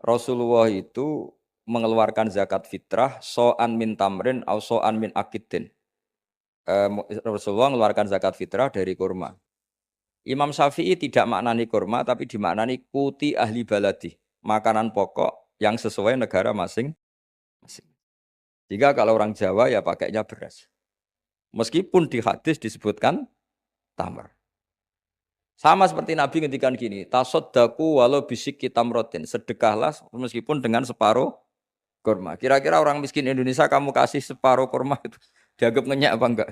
Rasulullah itu mengeluarkan zakat fitrah so'an min tamrin au so'an min akidin. Rasulullah mengeluarkan zakat fitrah dari kurma. Imam Syafi'i tidak maknani kurma tapi dimaknani kuti ahli baladi, makanan pokok yang sesuai negara masing-masing. Jika kalau orang Jawa ya pakainya beras. Meskipun di hadis disebutkan tamar. Sama seperti Nabi ngendikan gini, tasaddaku walau bisik tamrotin, sedekahlah meskipun dengan separuh kurma. Kira-kira orang miskin Indonesia kamu kasih separuh kurma itu dianggap ngenyak apa enggak?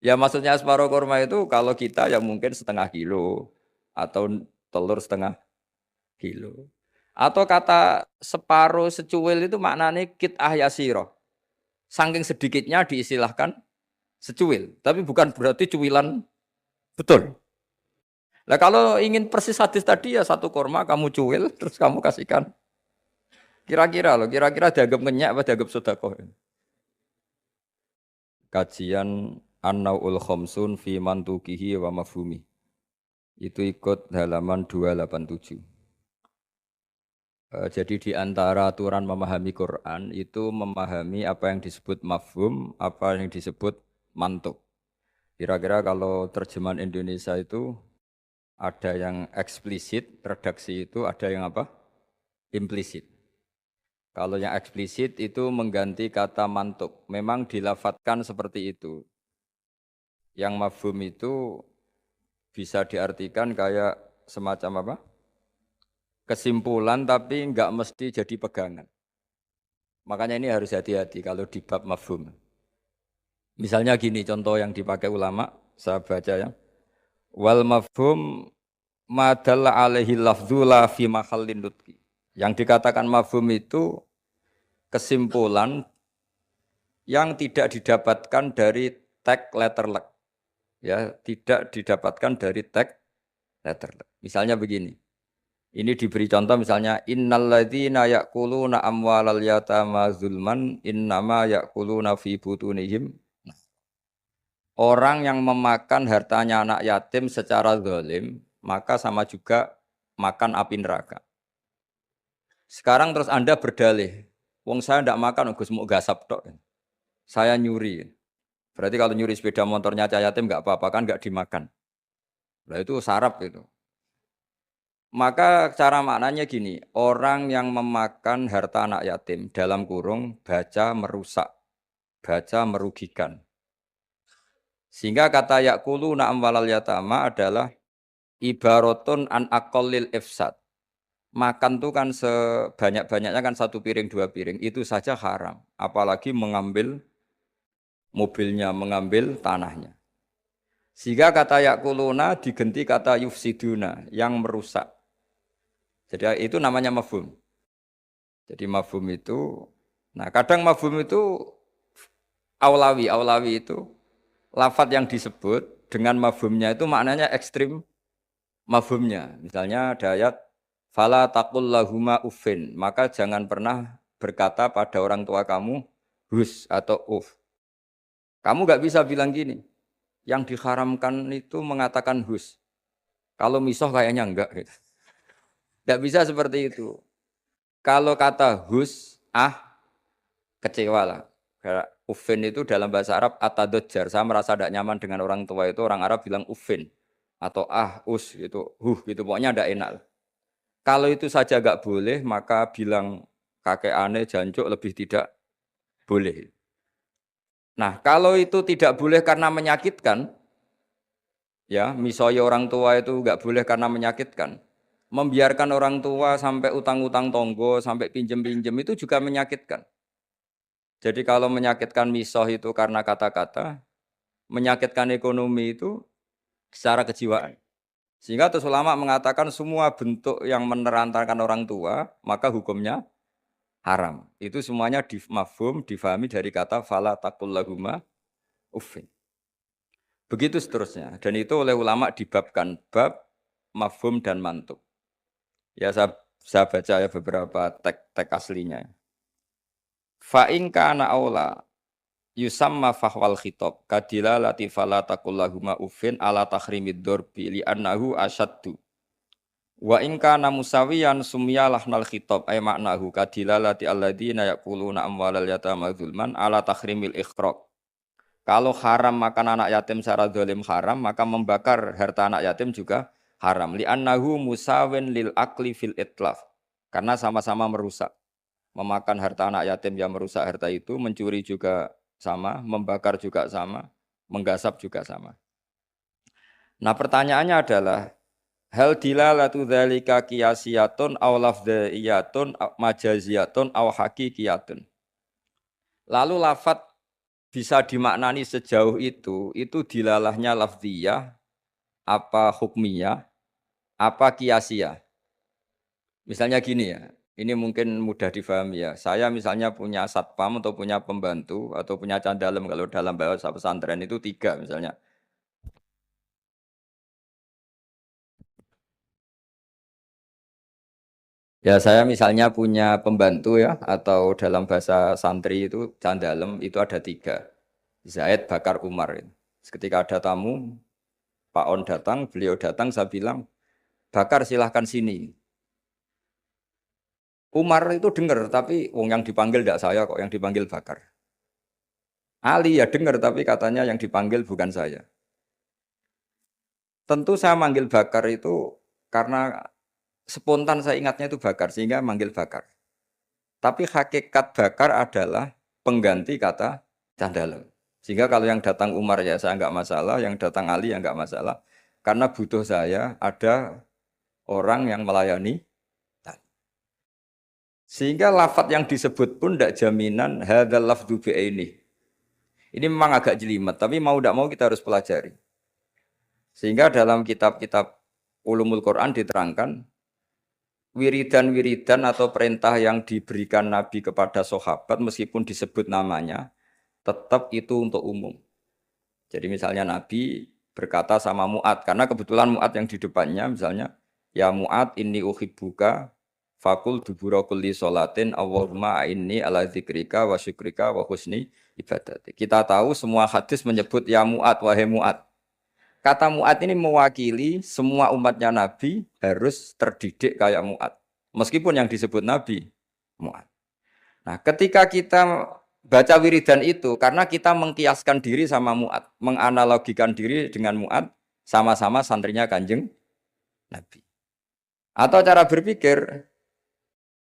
Ya maksudnya separuh kurma itu kalau kita ya mungkin setengah kilo atau telur setengah kilo. Atau kata separuh secuil itu maknanya kit ahyasiro. Saking sedikitnya diistilahkan secuil. Tapi bukan berarti cuilan betul. Nah kalau ingin persis hadis tadi ya satu kurma kamu cuil terus kamu kasihkan. Kira-kira loh, kira-kira dianggap ngenyak apa dianggap sedekah? Kajian An-Naul Khomsun fi Mantukihi wa Mafhumi. Itu ikut halaman 287. Jadi di antara aturan memahami Quran itu memahami apa yang disebut mafhum, apa yang disebut mantuk. Kira-kira kalau terjemahan Indonesia itu ada yang eksplisit, redaksi itu ada yang apa? Implisit. Kalau yang eksplisit itu mengganti kata mantuk. Memang dilafatkan seperti itu. Yang mafhum itu bisa diartikan kayak semacam apa? Kesimpulan tapi enggak mesti jadi pegangan. Makanya ini harus hati-hati kalau di bab mafhum. Misalnya gini contoh yang dipakai ulama, saya baca ya. Wal mafhum madalla alaihi lafdzu la fi mahallin nutqi. Yang dikatakan mafhum itu kesimpulan yang tidak didapatkan dari tag letter luck. Ya, tidak didapatkan dari tag letter luck. Misalnya begini. Ini diberi contoh misalnya innalladzina ya'kuluna amwalal yatama zulman innama ya'kuluna fi butunihim. Orang yang memakan hartanya anak yatim secara zalim, maka sama juga makan api neraka. Sekarang terus Anda berdalih, wong saya ndak makan Gus mau gasap tok. Saya nyuri. Berarti kalau nyuri sepeda motornya cah yatim enggak apa-apa kan enggak dimakan. Lah itu sarap itu. Maka cara maknanya gini, orang yang memakan harta anak yatim dalam kurung baca merusak, baca merugikan. Sehingga kata yakulu amwalal yatama adalah ibaratun an aqallil ifsad. Makan tuh kan sebanyak-banyaknya kan satu piring dua piring itu saja haram, apalagi mengambil mobilnya, mengambil tanahnya. Sehingga kata yakuluna diganti kata yufsiduna yang merusak. Jadi itu namanya mafhum. Jadi mafhum itu, nah kadang mafhum itu aulawi itu lafadz yang disebut dengan mafhumnya itu maknanya ekstrim mafhumnya. Misalnya ada ayat fala taqul lahuma uffin, maka jangan pernah berkata pada orang tua kamu hus atau uff. Kamu enggak bisa bilang gini. Yang diharamkan itu mengatakan hus. Kalau misoh kayaknya enggak gitu. Enggak bisa seperti itu. Kalau kata hus, kecewa lah. Kayak uffin itu dalam bahasa Arab atadojjar. Saya merasa tidak nyaman dengan orang tua itu, orang Arab bilang uffin. Atau us gitu, gitu. Pokoknya tidak enak. Kalau itu saja enggak boleh, maka bilang kakek aneh, jancuk lebih tidak boleh. Nah, kalau itu tidak boleh karena menyakitkan, ya, misalnya orang tua itu enggak boleh karena menyakitkan. Membiarkan orang tua sampai utang-utang tonggo, sampai pinjem-pinjem itu juga menyakitkan. Jadi kalau menyakitkan misoh itu karena kata-kata, menyakitkan ekonomi itu secara kejiwaan. Sehingga terus ulama mengatakan semua bentuk yang menerantarkan orang tua, maka hukumnya haram. Itu semuanya mafhum, difahami dari kata fala taqul lahuma uffin. Begitu seterusnya. Dan itu oleh ulama dibabkan bab mafhum dan mantuk. Ya saya baca ya beberapa teks aslinya. Fa in kana aula yusamma fahwal khitab kadila latifala taqul lahuma uffin ala tahrimid dorbi li annahu asyaddu Wa in kana musawiyan sumyalah nal khitab ay maknahu kadilalati alladzina yaquluna amwalal yatama zulman ala tahrimil ikhraq. Kalau haram makan anak yatim secara zalim haram, maka membakar harta anak yatim juga haram. Li'annahu musawin lil akli fil itlaf. Karena sama-sama merusak. Memakan harta anak yatim yang merusak harta itu, mencuri juga sama, membakar juga sama, menggasap juga sama. Nah pertanyaannya adalah, hal dilalatu dzalika qiyasiyatun aw lafdhiyatun majaziyatun aw haqiqiyatun. Lalu lafat bisa dimaknani sejauh itu dilalahnya lafdhiyah, apa hukmiyah, apa qiyasiyah. Misalnya gini ya, ini mungkin mudah difahami ya. Saya misalnya punya satpam atau punya pembantu atau punya candalem kalau dalam bahasa pesantren itu tiga misalnya. Ya saya misalnya punya pembantu ya atau dalam bahasa santri itu candalem itu ada tiga. Zaid, Bakar, Umar. Ketika ada tamu, Pak On datang, beliau datang, saya bilang, Bakar silahkan sini. Umar itu dengar, tapi wong yang dipanggil tidak saya kok, yang dipanggil Bakar. Ali ya dengar, tapi katanya yang dipanggil bukan saya. Tentu saya manggil Bakar itu karena spontan saya ingatnya itu Bakar, sehingga manggil Bakar. Tapi hakikat Bakar adalah pengganti kata Candalem. Sehingga kalau yang datang Umar ya saya nggak masalah, yang datang Ali ya nggak masalah. Karena butuh saya ada orang yang melayani. Sehingga lafat yang disebut pun tidak jaminan hadzal lafdzu ini. Ini memang agak jelimet, tapi mau tidak mau kita harus pelajari. Sehingga dalam kitab-kitab ulumul Quran diterangkan wiridan-wiridan atau perintah yang diberikan Nabi kepada sahabat meskipun disebut namanya, tetap itu untuk umum. Jadi misalnya Nabi berkata sama Mu'ad, karena kebetulan Mu'ad yang di depannya misalnya, ya Mu'ad inni uhibbuka fakul dubura kulli sholatin Allahumma inni ala dzikrika wa syukrika wa husni ibadati. Kita tahu semua hadis menyebut ya Mu'ad, wahai Mu'ad. Kata Mu'ad ini mewakili semua umatnya Nabi harus terdidik kayak Mu'ad. Meskipun yang disebut Nabi Mu'ad. Nah ketika kita baca wiridan itu, karena kita mengkiaskan diri sama Mu'ad, menganalogikan diri dengan Mu'ad, sama-sama santrinya Kanjeng Nabi. Atau cara berpikir,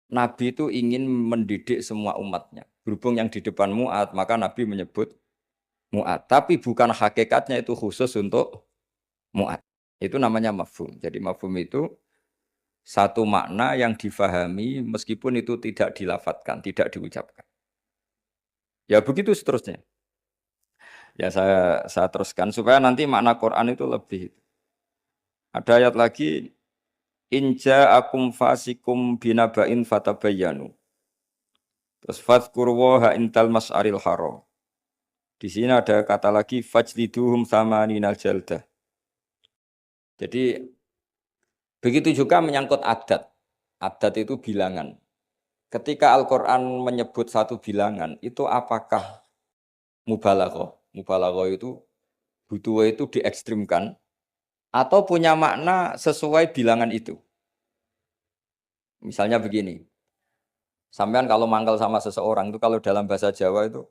Nabi itu ingin mendidik semua umatnya. Berhubung yang di depan Mu'ad, maka Nabi menyebut Mu'ad. Tapi bukan hakikatnya itu khusus untuk Mu'ad. Itu namanya mafhum. Jadi mafhum itu satu makna yang difahami meskipun itu tidak dilafatkan, tidak diucapkan. Ya begitu seterusnya. Ya saya teruskan supaya nanti makna Quran itu lebih. Ada ayat lagi, inja akum fasikum binaba'in fatabayyanu. Terus fadhkuru wa intal mas'aril haram. Di sini ada kata lagi fajliduhum samaninal jaldah. Jadi begitu juga menyangkut adat. Adat itu bilangan. Ketika Al-Qur'an menyebut satu bilangan, itu apakah mubalaghah? Mubalaghah itu butuh itu diekstrimkan atau punya makna sesuai bilangan itu. Misalnya begini. Sampean kalau mangkal sama seseorang itu kalau dalam bahasa Jawa itu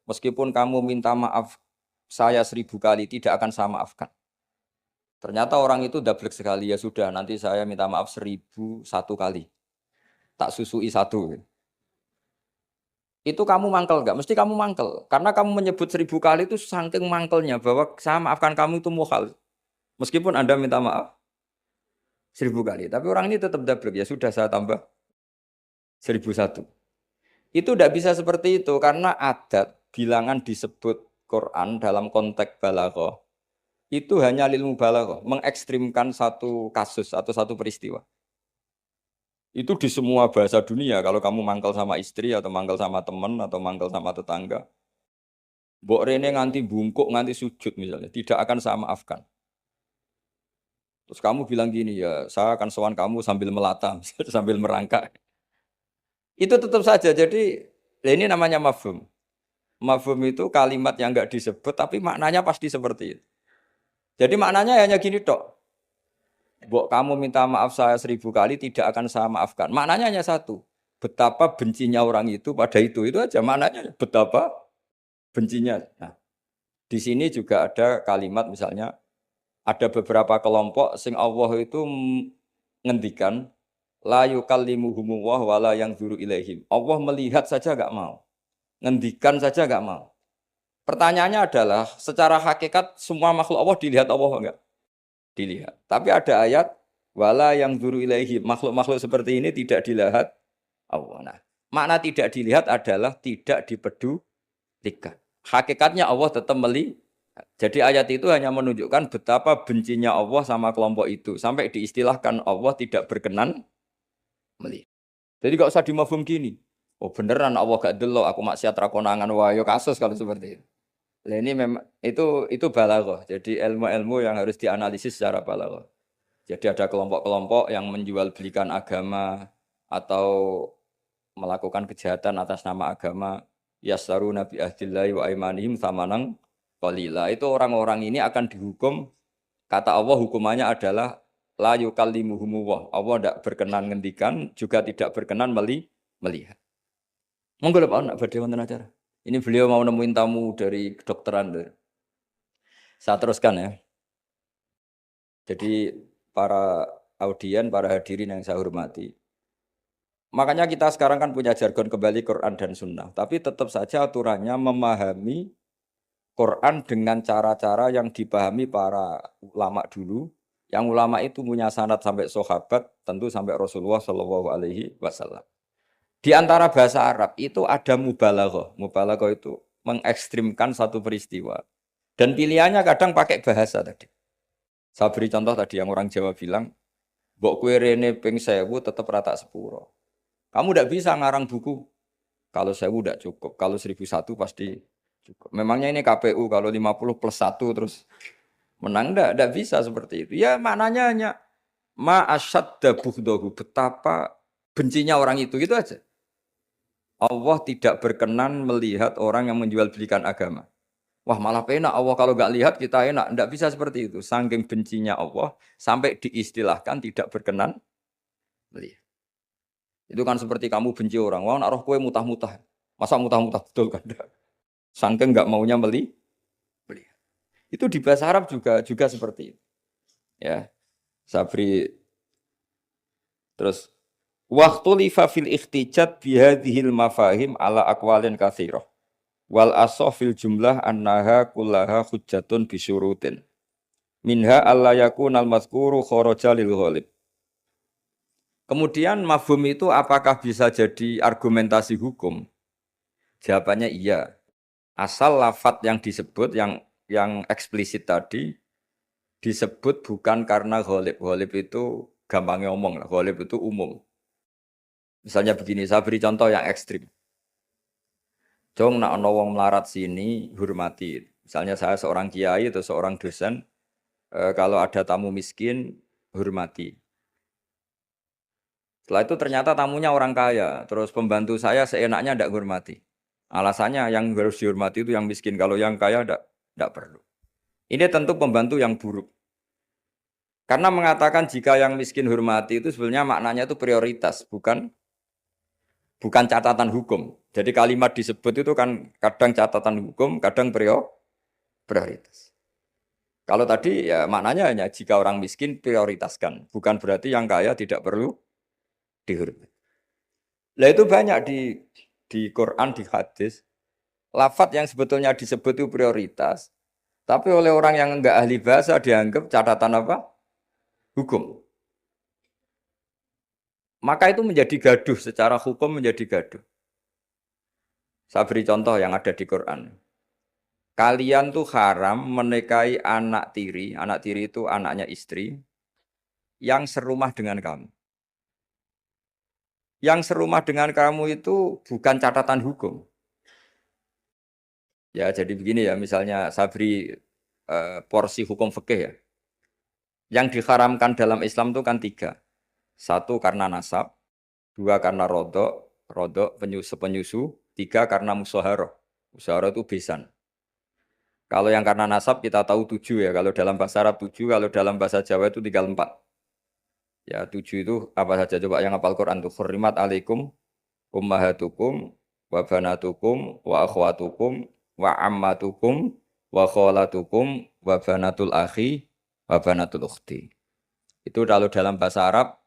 meskipun kamu minta maaf saya 1000 kali tidak akan saya maafkan. Ternyata orang itu dablek sekali ya sudah nanti saya minta maaf 1001 kali. Tak susui satu. Itu kamu mangkel nggak? Mesti kamu mangkel. Karena kamu menyebut 1000 kali itu saking mangkelnya bahwa saya maafkan kamu itu mukhal. Meskipun Anda minta maaf 1000 kali. Tapi orang ini tetap dablek ya sudah saya tambah 1001. Itu tidak bisa seperti itu karena adat bilangan disebut Quran dalam konteks balaghah itu hanya lil mubalaghah, mengekstrimkan satu kasus atau satu peristiwa. Itu di semua bahasa dunia kalau kamu mangkal sama istri atau mangkal sama teman atau mangkal sama tetangga. Mbok rene nganti bungkuk nganti sujud misalnya, tidak akan saya maafkan. Terus kamu bilang gini ya, saya akan sowan kamu sambil melata, sambil merangkak. Itu tetap saja. Jadi ini namanya mafhum. Mafhum itu kalimat yang enggak disebut tapi maknanya pasti seperti itu. Jadi maknanya hanya gini tok. Mbok kamu minta maaf saya 1000 kali tidak akan saya maafkan. Maknanya hanya satu. Betapa bencinya orang itu pada itu aja maknanya. Betapa bencinya. Nah, di sini juga ada kalimat misalnya ada beberapa kelompok sing Allah itu ngendikan la yukallimuhumullah wala yang zuru ilaihim. Allah melihat saja gak mau. Ngendikan saja gak mau. Pertanyaannya adalah secara hakikat semua makhluk Allah dilihat Allah enggak? Dilihat. Tapi ada ayat wala yang zuru ilaihim. Makhluk-makhluk seperti ini tidak dilihat Allah. Nah, makna tidak dilihat adalah tidak dipedulikan. Hakikatnya Allah tetap melihat. Jadi ayat itu hanya menunjukkan betapa bencinya Allah sama kelompok itu. Sampai diistilahkan Allah tidak berkenan melihat. Jadi gak usah dimafhum gini. Oh beneran Allah gak delok, aku maksiat rakonangan wayo kasus kalau seperti itu. Nah, ini memang itu balaghah. Jadi ilmu-ilmu yang harus dianalisis secara balaghah. Jadi ada kelompok-kelompok yang menjual belikan agama atau melakukan kejahatan atas nama agama. Yasaruna bi ahdillahi wa aimanihim samanang qalila. Itu orang-orang ini akan dihukum, kata Allah hukumannya adalah la yukallimuhumullah. Allah tidak berkenan ngendikan, juga tidak berkenan melihat. Monggo Pak nak badhe wonten acara. Ini beliau mau nemuin tamu dari kedokteran. Saya teruskan ya. Jadi para audien, para hadirin yang saya hormati. Makanya kita sekarang kan punya jargon kembali Quran dan Sunnah. Tapi tetap saja aturannya memahami Quran dengan cara-cara yang dipahami para ulama dulu. Yang ulama itu punya sanad sampai sahabat, tentu sampai Rasulullah Shallallahu Alaihi Wasallam. Di antara bahasa Arab itu ada mubalaghah. Mubalaghah itu mengekstrimkan satu peristiwa. Dan pilihannya kadang pakai bahasa tadi. Saya beri contoh tadi yang orang Jawa bilang, mbok kue rene ping 1000 tetap rata sepuro. Kamu tidak bisa ngarang buku. Kalau 1000 tidak cukup. Kalau 1001 pasti cukup. Memangnya ini KPU kalau 50 plus 1 terus menang tidak bisa seperti itu. Ya maknanya hanya ma asyadda bughdahu, betapa bencinya orang itu gitu aja. Allah tidak berkenan melihat orang yang menjual belikan agama. Wah malah penak Allah kalau nggak lihat kita enak. Tidak bisa seperti itu. Saking bencinya Allah sampai diistilahkan tidak berkenan melihat. Itu kan seperti kamu benci orang. Wah nak roh kue mutah-mutah. Masa mutah-mutah betul kan? Saking nggak maunya melihat. Itu di bahasa Arab juga seperti itu. Ya, Sabri terus waktu lifa fil ikhtijat bihadhil mafahim ala aqwalin katsirah. Wal asofil jumlah annaha kullaha hujjatun bisyurutin. Minha alla yakunal mazkuru kharaja lil ghalib. Kemudian mafhum itu apakah bisa jadi argumentasi hukum? Jawabannya iya. Asal lafadz yang disebut yang eksplisit tadi disebut bukan karena ghalib. Ghalib itu gampangnya omong lah. Ghalib itu umum. Misalnya begini, saya beri contoh yang ekstrim. Jong nak ono wong melarat sini hormati. Misalnya saya seorang kiai atau seorang dosen, kalau ada tamu miskin hormati. Setelah itu ternyata tamunya orang kaya, terus pembantu saya seenaknya tidak hormati. Alasannya yang harus dihormati itu yang miskin, kalau yang kaya tidak perlu. Ini tentu pembantu yang buruk. Karena mengatakan jika yang miskin hormati itu sebenarnya maknanya itu prioritas, bukan catatan hukum. Jadi kalimat disebut itu kan kadang catatan hukum, kadang prioritas. Kalau tadi ya maknanya hanya jika orang miskin prioritaskan, bukan berarti yang kaya tidak perlu dihormati. Lah itu banyak di Quran, di hadis, lafadz yang sebetulnya disebut itu prioritas, tapi oleh orang yang enggak ahli bahasa dianggap catatan apa? Hukum. Maka itu menjadi gaduh, secara hukum menjadi gaduh. Saya beri contoh yang ada di Quran. Kalian tuh haram menikahi anak tiri itu anaknya istri, yang serumah dengan kamu. Yang serumah dengan kamu itu bukan catatan hukum. Ya jadi begini ya, misalnya saya beri porsi hukum fikih ya. Yang diharamkan dalam Islam itu kan 3. 1 karena nasab, 2 karena rodok penyusu, 3 karena musaharah. Musaharah itu besan. Kalau yang karena nasab kita tahu 7 ya, kalau dalam bahasa Arab 7, kalau dalam bahasa Jawa itu tinggal 4. Ya 7 itu apa saja coba yang hafal Quran tuh. Hurrimat alaikum ummahatukum wa banatukum wa akhwatukum wa ammatukum wa kholatukum wa banatul akhi wa banatul ukhti. Itu kalau dalam bahasa Arab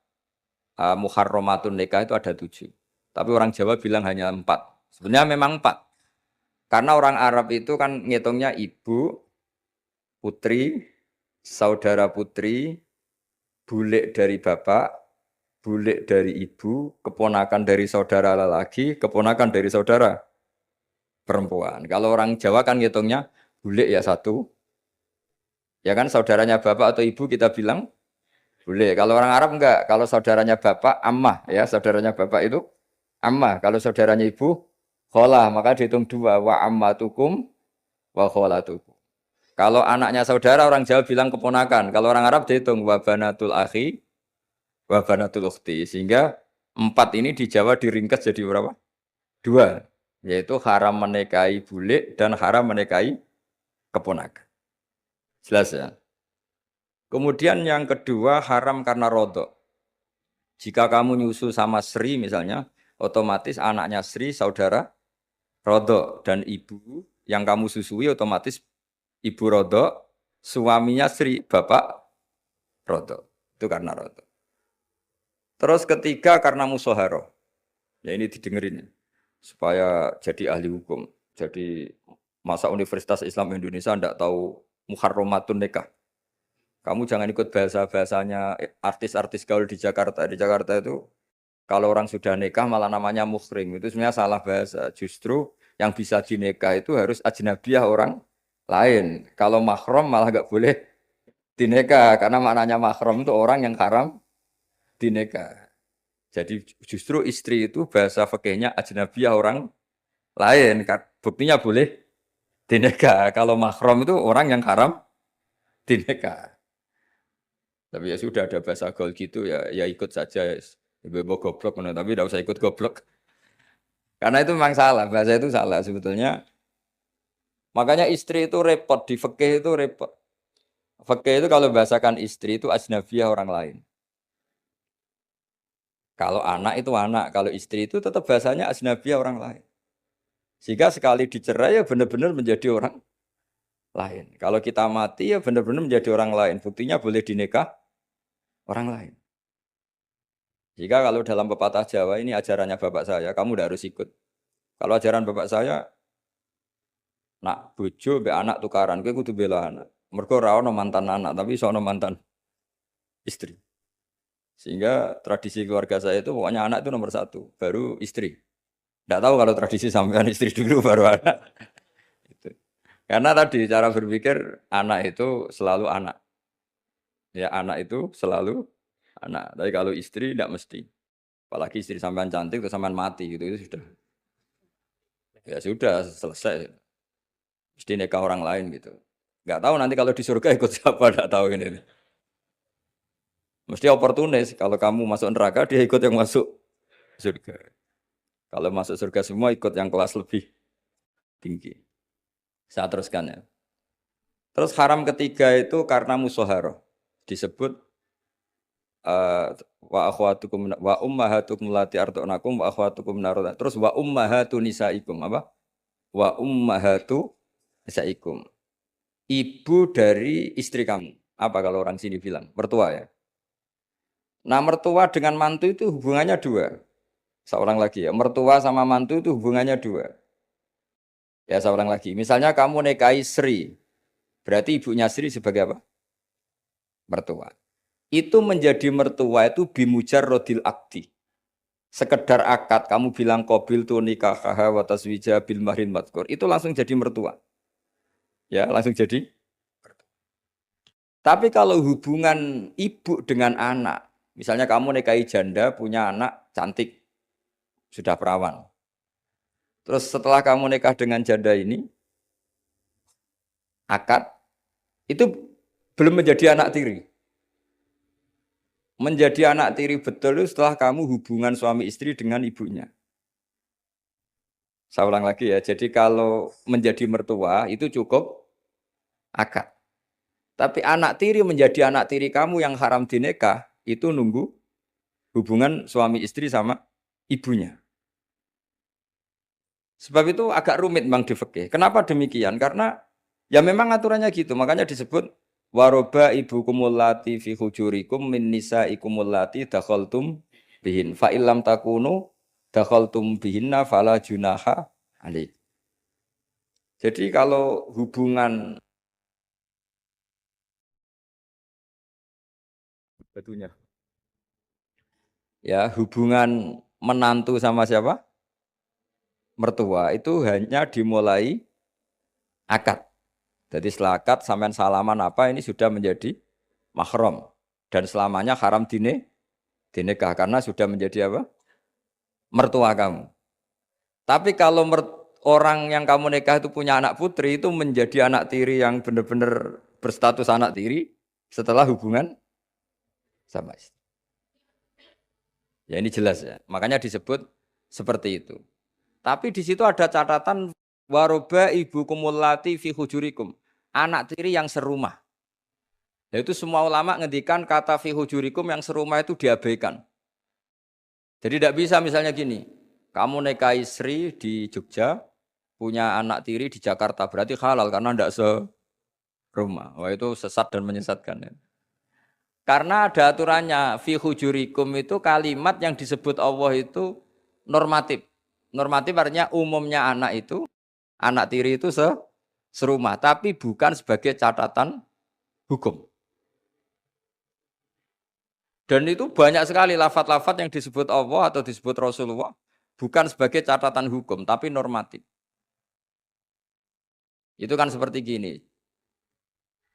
muharramatun nikah itu ada 7. Tapi orang Jawa bilang hanya 4. Sebenarnya memang 4. Karena orang Arab itu kan ngitungnya ibu, putri, saudara putri, bulik dari bapak, bulik dari ibu, keponakan dari saudara lelaki, keponakan dari saudara perempuan. Kalau orang Jawa kan ngitungnya bulik ya satu, ya kan saudaranya bapak atau ibu kita bilang bulik. Kalau orang Arab enggak, kalau saudaranya bapak ammah ya, saudaranya bapak itu ammah. Kalau saudaranya ibu kholah, maka dihitung 2 wa ammatukum wa kholatukum. Kalau anaknya saudara orang Jawa bilang keponakan, kalau orang Arab dihitung wa banatul akhi wa banatul ukhti. Sehingga 4 ini di Jawa diringkas jadi berapa? 2, yaitu haram menikahi bulik dan haram menikahi keponakan. Jelas ya? Kemudian yang kedua haram karena rodok. Jika kamu nyusu sama Sri misalnya, otomatis anaknya Sri saudara rodok dan ibu yang kamu susui otomatis ibu rodok, suaminya Sri bapak rodok. Itu karena rodok. Terus ketiga karena musoharoh. Ya ini didengerin ya, supaya jadi ahli hukum. Jadi masa Universitas Islam Indonesia tidak tahu muharramatun nikah. Kamu jangan ikut bahasa-bahasanya artis-artis gaul di Jakarta. Di Jakarta itu kalau orang sudah nikah malah namanya muhrim. Itu sebenarnya salah bahasa. Justru yang bisa dinikah itu harus ajnabiyah orang lain. Kalau mahram malah nggak boleh dinikah. Karena maknanya mahram itu orang yang haram dinikah. Jadi justru istri itu bahasa fikihnya ajnabiyah orang lain. Buktinya boleh dinikah. Kalau mahram itu orang yang haram dinikah. Tapi ya sudah ada bahasa gaul gitu ya, ya ikut saja. Ibu goblok, tapi tidak usah ikut goblok. Karena itu memang salah, bahasa itu salah sebetulnya. Makanya istri itu repot, di fikih itu repot. Fikih itu kalau bahasakan istri itu ajnabiyah orang lain. Kalau anak itu anak, kalau istri itu tetap bahasanya ajnabiyah orang lain. Sehingga sekali dicerai ya benar-benar menjadi orang lain. Kalau kita mati ya benar-benar menjadi orang lain. Buktinya boleh dinikah orang lain. Jika kalau dalam pepatah Jawa ini ajarannya bapak saya, kamu tidak harus ikut. Kalau ajaran bapak saya, nak bojo be anak tukaran, kowe kudu bela anak. Mergo ora ono mantan anak, tapi iso ono mantan istri. Sehingga tradisi keluarga saya itu pokoknya anak itu nomor 1, baru istri. Tidak tahu kalau tradisi sampean istri dulu baru anak. Itu. Karena tadi cara berpikir anak itu selalu anak. Ya anak itu selalu anak. Tapi kalau istri tidak mesti. Apalagi istri sampean cantik terus sampean mati gitu itu sudah. Ya sudah selesai. Mesti nikah orang lain gitu. Enggak tahu nanti kalau di surga ikut siapa, enggak tahu ini. Mesti oportunis kalau kamu masuk neraka dia ikut yang masuk surga. Kalau masuk surga semua ikut yang kelas lebih tinggi. Saya teruskan ya. Terus haram ketiga itu karena musoharoh. Disebut wa akhwatukum wa ummahatukum lati ardunakum wa akhwatukum naroda. Terus wa ummahatu nisaikum apa? Wa ummahatu nisaikum. Ibu dari istri kamu. Apa kalau orang sini bilang? Mertua ya. Nah mertua dengan mantu itu hubungannya 2. Seorang lagi ya. Mertua sama mantu itu hubungannya 2. Ya seorang lagi. Misalnya kamu nikahi Sri. Berarti ibunya Sri sebagai apa? Mertua. Itu menjadi mertua itu bimujar rodil akdi. Sekedar akad, kamu bilang qabil tu nikahaha wa taswija bil mahrin madkur. Itu langsung jadi mertua. Ya, langsung jadi. Tapi kalau hubungan ibu dengan anak, misalnya kamu nikahi janda, punya anak cantik, sudah perawan. Terus setelah kamu nikah dengan janda ini, akad, itu belum menjadi anak tiri. Menjadi anak tiri betul itu setelah kamu hubungan suami istri dengan ibunya. Saya ulang lagi ya, jadi kalau menjadi mertua itu cukup akad. Tapi anak tiri menjadi anak tiri kamu yang haram dinikah, itu nunggu hubungan suami istri sama ibunya. Sebab itu agak rumit memang di fikih. Kenapa demikian? Karena ya memang aturannya gitu. Makanya disebut waroba ibu kumulati fi hujurikum min nisa ikumulati dakhaltum bihin. Fa illam takunu dakhaltum bihinna fala junaha alaih. Jadi kalau hubungan batunya ya hubungan menantu sama siapa? Mertua itu hanya dimulai akad. Jadi setelah akad sampean salaman apa ini sudah menjadi mahram dan selamanya haram dinikah karena sudah menjadi apa? Mertua kamu. Tapi kalau orang yang kamu nikah itu punya anak putri itu menjadi anak tiri yang benar-benar berstatus anak tiri setelah hubungan sama istri. Ya ini jelas ya. Makanya disebut seperti itu. Tapi di situ ada catatan waroba ibu kumulati fi hujurikum. Anak tiri yang serumah. Yaitu semua ulama ngendikan kata fi hujurikum yang serumah itu diabaikan. Jadi tidak bisa misalnya gini. Kamu nikahi Sri di Jogja, punya anak tiri di Jakarta. Berarti halal karena tidak serumah. Wah itu sesat dan menyesatkan. Ya. Karena ada aturannya. Fi hujurikum itu kalimat yang disebut Allah itu normatif. Normatif artinya umumnya anak itu, anak tiri itu serumah. Tapi bukan sebagai catatan hukum. Dan itu banyak sekali lafaz-lafaz yang disebut Allah atau disebut Rasulullah. Bukan sebagai catatan hukum, tapi normatif. Itu kan seperti gini.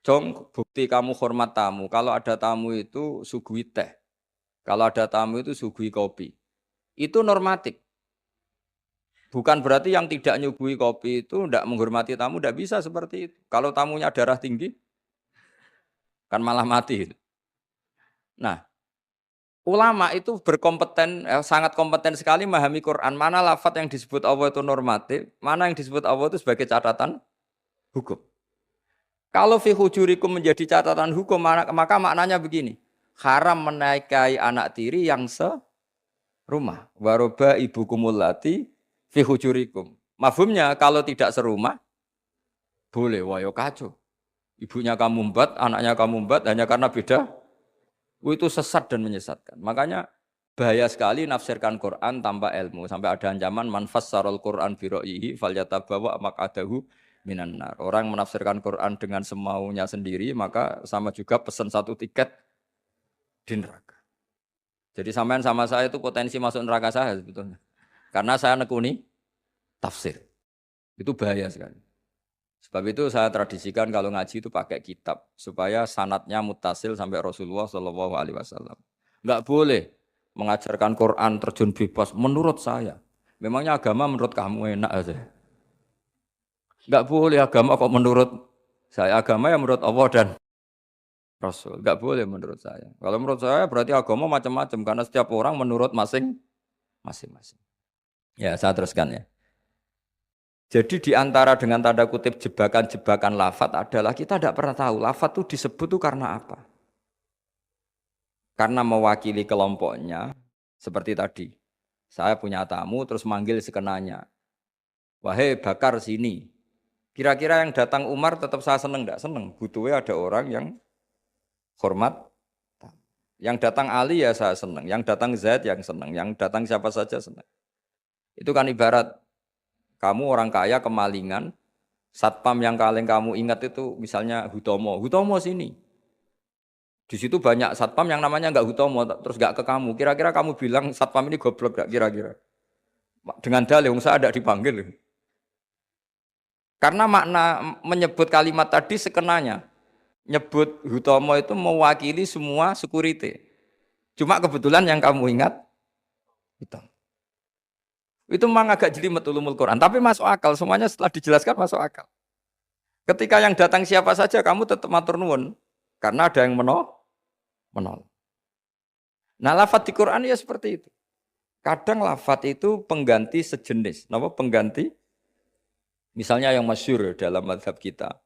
Jong, bukti kamu hormat tamu. Kalau ada tamu itu sugui teh. Kalau ada tamu itu sugui kopi. Itu normatif. Bukan berarti yang tidak nyugui kopi itu tidak menghormati tamu, tidak bisa seperti itu. Kalau tamunya darah tinggi, kan malah mati. Nah, ulama itu berkompeten, sangat kompeten sekali memahami Quran. Mana lafaz yang disebut Allah itu normatif, mana yang disebut Allah itu sebagai catatan hukum. Kalau fi hujurikum menjadi catatan hukum, maka maknanya begini. Haram menikahi anak tiri yang serumah. Waroba ibukumul lati fi hujurikum. Mafhumnya kalau tidak serumah, boleh, wayo kacau. Ibunya kamu embat, anaknya kamu embat, hanya karena beda. Itu sesat dan menyesatkan. Makanya bahaya sekali nafsirkan Quran tanpa ilmu. Sampai ada ancaman manfas sarul Quran biro'ihi falyatabawa maq'adahu minan nar. Orang menafsirkan Quran dengan semaunya sendiri, maka sama juga pesan satu tiket di neraka. Jadi sampean sama saya itu potensi masuk neraka saya sebetulnya. Karena saya nekuni tafsir. Itu bahaya sekali. Sebab itu saya tradisikan kalau ngaji itu pakai kitab supaya sanadnya mutasil sampai Rasulullah SAW. Enggak boleh mengajarkan Quran terjun bebas menurut saya. Memangnya agama menurut kamu enak aja. Enggak boleh agama kok menurut saya. Agama yang menurut Allah dan Rasul. Enggak boleh menurut saya. Kalau menurut saya berarti agama macam-macam karena setiap orang menurut masing-masing. Ya, saya teruskan ya. Jadi di antara dengan tanda kutip jebakan-jebakan lafadz adalah kita tidak pernah tahu lafadz itu disebut itu karena apa. Karena mewakili kelompoknya seperti tadi. Saya punya tamu terus manggil sekenanya. Wahai Bakar sini. Kira-kira yang datang Umar tetap saya seneng enggak? Seneng. Butuhnya ada orang yang hormat. Yang datang Ali ya saya seneng. Yang datang Zaid yang seneng. Yang datang siapa saja seneng. Itu kan ibarat kamu orang kaya kemalingan, satpam yang paling kamu ingat itu misalnya Hutomo. Hutomo sini. Di situ banyak satpam yang namanya enggak Hutomo, terus enggak ke kamu. Kira-kira kamu bilang satpam ini goblok enggak kira-kira? Dengan dalih, saya ada dipanggil. Karena makna menyebut kalimat tadi sekenanya. Nyebut Hutomo itu mewakili semua security. Cuma kebetulan yang kamu ingat, Hutomo. Itu memang agak jelimet ulumul Quran, tapi masuk akal, semuanya setelah dijelaskan masuk akal. Ketika yang datang siapa saja, kamu tetap matur nuwun, karena ada yang menolak. Nah, lafadz di Quran ya seperti itu. Kadang lafadz itu pengganti sejenis, pengganti, misalnya yang masyhur dalam mazhab kita.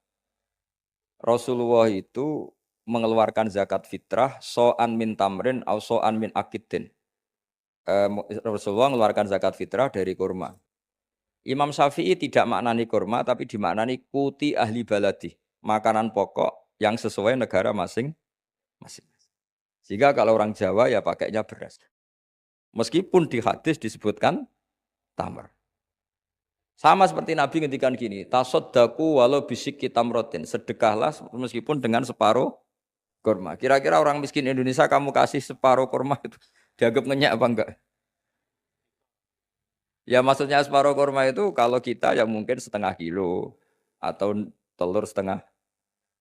Rasulullah itu mengeluarkan zakat fitrah so'an min tamrin au so'an min akidin. Rasulullah mengeluarkan zakat fitrah dari kurma. Imam Syafi'i tidak maknani kurma tapi dimaknani kuti ahli baladi, makanan pokok yang sesuai negara masing-masing. Sehingga kalau orang Jawa ya pakainya beras. Meskipun di hadis disebutkan tamar. Sama seperti Nabi ngendikan gini, tasaddaku walau bisik tamrotin, sedekahlah meskipun dengan separuh kurma. Kira-kira orang miskin Indonesia kamu kasih separuh kurma itu dianggap ngenyak apa enggak? Ya maksudnya separuh kurma itu kalau kita ya mungkin setengah kilo atau telur setengah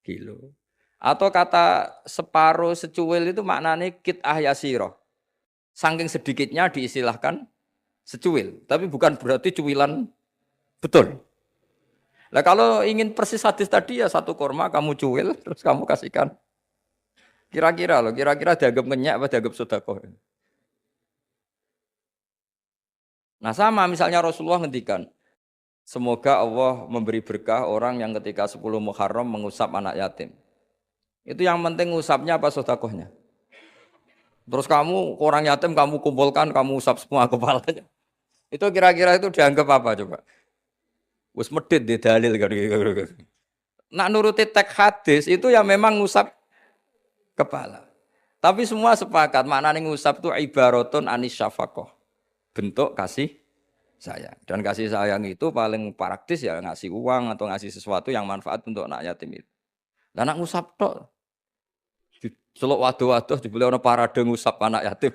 kilo. Atau kata separuh secuil itu maknanya kit ahyasiro. Saking sedikitnya diistilahkan secuil. Tapi bukan berarti cuilan betul. Nah kalau ingin persis hadis tadi ya satu kurma kamu cuil terus kamu kasihkan. Kira-kira loh, kira-kira dianggap ngenyak apa dianggap sedekah. Nah sama misalnya Rasulullah ngendikan, semoga Allah memberi berkah orang yang ketika 10 Muharram mengusap anak yatim. Itu yang penting ngusapnya apa sedekahnya. Terus kamu orang yatim kamu kumpulkan, kamu usap semua kepalanya. Itu kira-kira itu dianggap apa coba? Wis medit di dalil kan. Nak nuruti teks hadis itu ya memang ngusap kepala. Tapi semua sepakat maknanya ngusap itu ibaratun anis syafaqah. Bentuk kasih sayang. Dan kasih sayang itu paling praktis ya ngasih uang atau ngasih sesuatu yang manfaat untuk anak yatim itu. Lah nak ngusap tok. Celuk waduh-waduh dibeli ana parade ngusap anak yatim.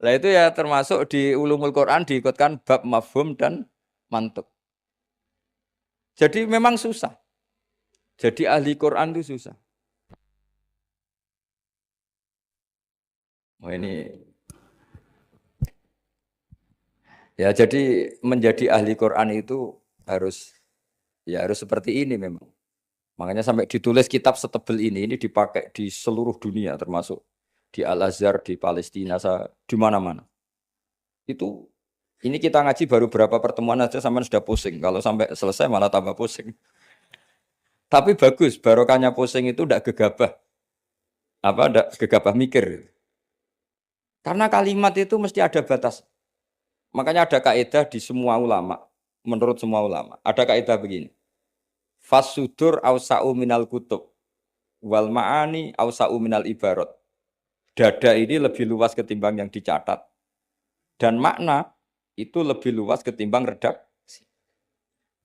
Lah itu ya termasuk di ulumul Quran diikutkan bab mafhum dan mantuk. Jadi memang susah. Jadi ahli Quran itu susah. Oh ini ya jadi menjadi ahli Quran itu harus harus seperti ini memang. Makanya sampai ditulis kitab setebel ini dipakai di seluruh dunia termasuk di Al-Azhar, di Palestina, di mana-mana. Itu ini kita ngaji baru berapa pertemuan aja sampai sudah pusing. Kalau sampai selesai malah tambah pusing. Tapi bagus, barokahnya pusing itu tidak gegabah. Apa tidak gegabah mikir. Karena kalimat itu mesti ada batas. Makanya ada kaidah di semua ulama, menurut semua ulama. Ada kaidah begini. Fasudur ausa'u minal kutub wal ma'ani ausa'u minal ibarat. Dada ini lebih luas ketimbang yang dicatat. Dan makna itu lebih luas ketimbang redaksi.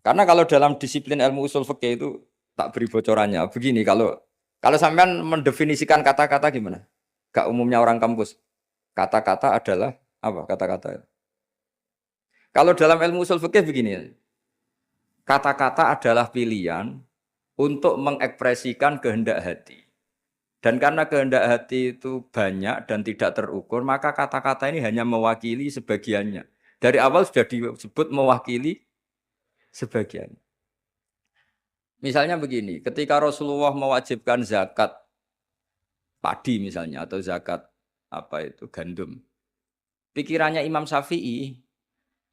Karena kalau dalam disiplin ilmu usul fikih itu tak beri bocorannya. Begini kalau sampean mendefinisikan kata-kata gimana? Gak umumnya orang kampus. Kata-kata adalah apa kata-kata? Kalau dalam ilmu usul fikih begini. Kata-kata adalah pilihan untuk mengekspresikan kehendak hati. Dan karena kehendak hati itu banyak dan tidak terukur, maka kata-kata ini hanya mewakili sebagiannya. Dari awal sudah disebut mewakili sebagian. Misalnya begini, ketika Rasulullah mewajibkan zakat padi misalnya atau zakat gandum. Pikirannya Imam Syafi'i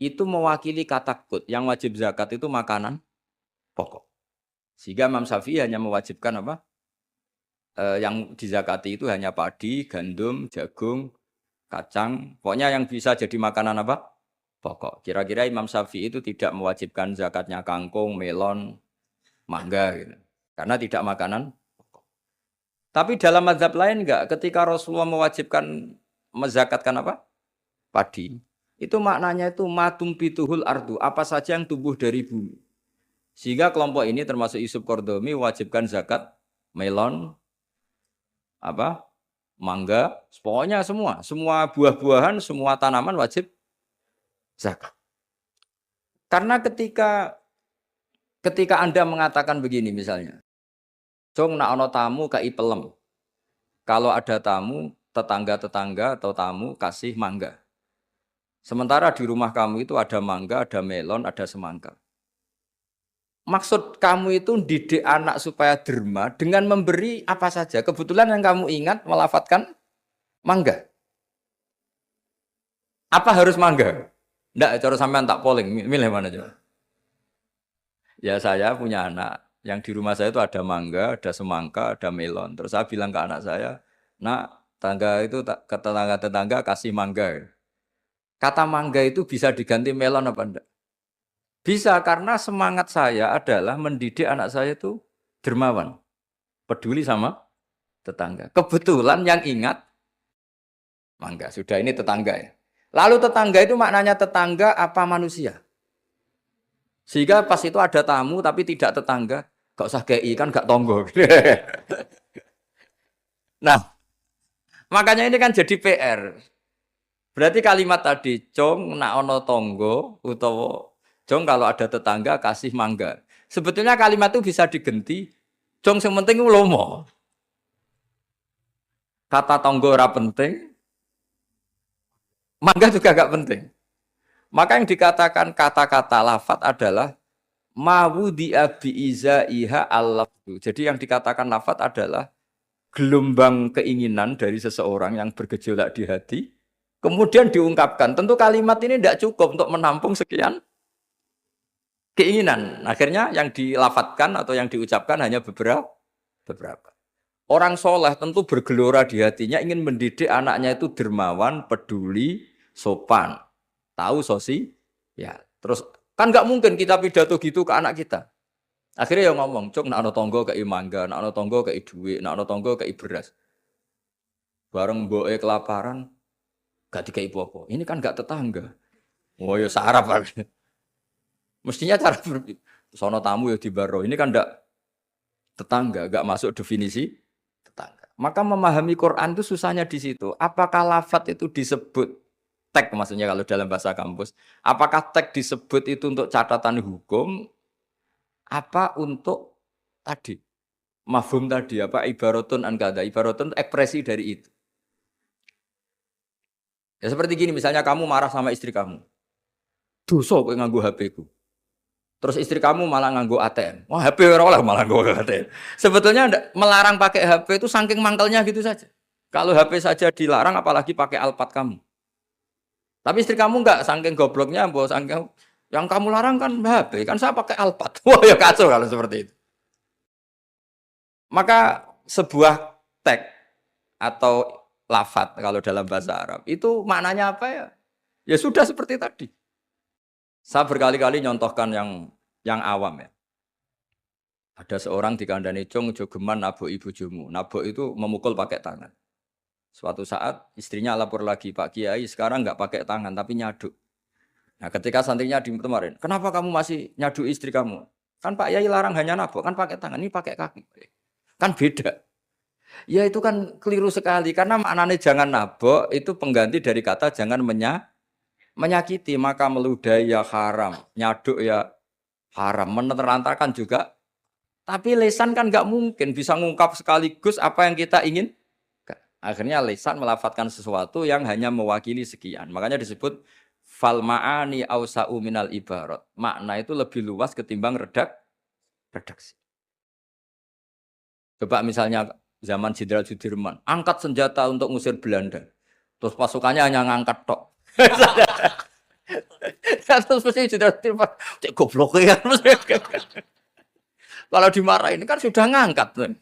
itu mewakili kata kut, yang wajib zakat itu makanan pokok. Sehingga Imam Syafi'i hanya mewajibkan yang dizakati itu hanya padi, gandum, jagung, kacang. Pokoknya yang bisa jadi makanan pokok. Kira-kira Imam Syafi'i itu tidak mewajibkan zakatnya kangkung, melon, mangga gitu. Karena tidak makanan pokok. Tapi dalam mazhab lain enggak, ketika Rasulullah mewajibkan mezakatkan padi, itu maknanya itu matum bituhul ardu, apa saja yang tumbuh dari bumi. Sehingga kelompok ini termasuk Yusuf Qardomi mewajibkan zakat melon, mangga, pokoknya semua buah-buahan, semua tanaman wajib zakat. Karena ketika Anda mengatakan begini misalnya, Jong nak ono tamu kai pelem. Kalau ada tamu, tetangga-tetangga atau tamu kasih mangga. Sementara di rumah kamu itu ada mangga, ada melon, ada semangka. Maksud kamu itu didik anak supaya derma dengan memberi apa saja. Kebetulan yang kamu ingat melafadzkan mangga. Apa harus mangga? Enggak, cara sampean tak polling, milih mana coba? Ya saya punya anak. Yang di rumah saya itu ada mangga, ada semangka, ada melon. Terus saya bilang ke anak saya, nak, tangga itu ke tetangga-tetangga kasih mangga. Kata mangga itu bisa diganti melon apa enggak? Bisa, karena semangat saya adalah mendidik anak saya itu dermawan, peduli sama tetangga. Kebetulan yang ingat mangga, sudah ini tetangga ya. Lalu tetangga itu maknanya tetangga apa manusia? Sehingga pas itu ada tamu tapi tidak tetangga, gak usah GI kan gak tonggo. Nah, makanya ini kan jadi PR. Berarti kalimat tadi, Cong nak ono tonggo utawa Cong kalau ada tetangga kasih mangga. Sebetulnya kalimat itu bisa digenti, Cong yang penting lomo. Kata tonggo ora penting, mangga juga gak penting. Maka yang dikatakan kata-kata lafat adalah mawudi abi iza iha al-lafdu. Jadi yang dikatakan lafat adalah gelombang keinginan dari seseorang yang bergejolak di hati, kemudian diungkapkan. Tentu kalimat ini tidak cukup untuk menampung sekian keinginan. Akhirnya yang dilafatkan atau yang diucapkan hanya beberapa. Orang soleh tentu bergelora di hatinya ingin mendidik anaknya itu dermawan, peduli, sopan, tahu sosi. Ya, terus kan nggak mungkin kita pidato gitu ke anak kita. Akhirnya yang ngomong, cok nak ana tonggo kei mangga, nak ana tonggo kei duit, nak ana tonggo kei beras. Bareng mboke kelaparan, gak dikei apa-apa. Ini kan gak tetangga. Oh ya sarap. Mestinya cara sono tamu ya dibaro. Ini kan ndak tetangga, gak masuk definisi tetangga. Maka memahami Quran itu susahnya di situ. Apakah lafadz itu disebut tag maksudnya kalau dalam bahasa kampus? Apakah tag disebut itu untuk catatan hukum? Apa untuk tadi? Mafhum tadi apa ibaratun an kada? Ibaratun ekspresi dari itu. Ya seperti gini misalnya kamu marah sama istri kamu. Dosa kowe nganggo HP-ku. Terus istri kamu malah nganggo ATM. Wah, HP ora oleh malah nganggo ATM. Sebetulnya melarang pakai HP itu saking mangkelnya gitu saja. Kalau HP saja dilarang apalagi pakai Alphard kamu. Tapi istri kamu enggak saking gobloknya, mbok saking yang kamu larang kan HP, kan saya pakai Alphard. Wah, ya kacau kalau seperti itu. Maka sebuah teks atau lafadz kalau dalam bahasa Arab itu maknanya apa ya? Ya sudah seperti tadi. Saya berkali-kali nyontohkan yang awam ya. Ada seorang dikandani Cong jogeman nabok ibu bojomu. Nabok itu memukul pakai tangan. Suatu saat istrinya lapor lagi, Pak Kiai sekarang nggak pakai tangan tapi nyaduk. Nah ketika santrinya kemarin, kenapa kamu masih nyaduk istri kamu? Kan Pak Kiai larang hanya nabok, kan pakai tangan, ini pakai kaki. Kan beda. Ya itu kan keliru sekali karena maknanya jangan nabok itu pengganti dari kata jangan menyakiti, maka meludahi ya haram, nyaduk ya haram, menerantakan juga. Tapi lisan kan nggak mungkin bisa ngungkap sekaligus apa yang kita ingin. Akhirnya lisan melafatkan sesuatu yang hanya mewakili sekian. Makanya disebut fal ma'ani ausa'u minal ibarat. Makna itu lebih luas ketimbang redaksi. Coba misalnya zaman Jenderal Sudirman, angkat senjata untuk ngusir Belanda. Terus pasukannya hanya ngangkat tok. Terus mesti Jenderal Sudirman, cek goblok ya. Kalau dimarahin kan sudah ngangkat.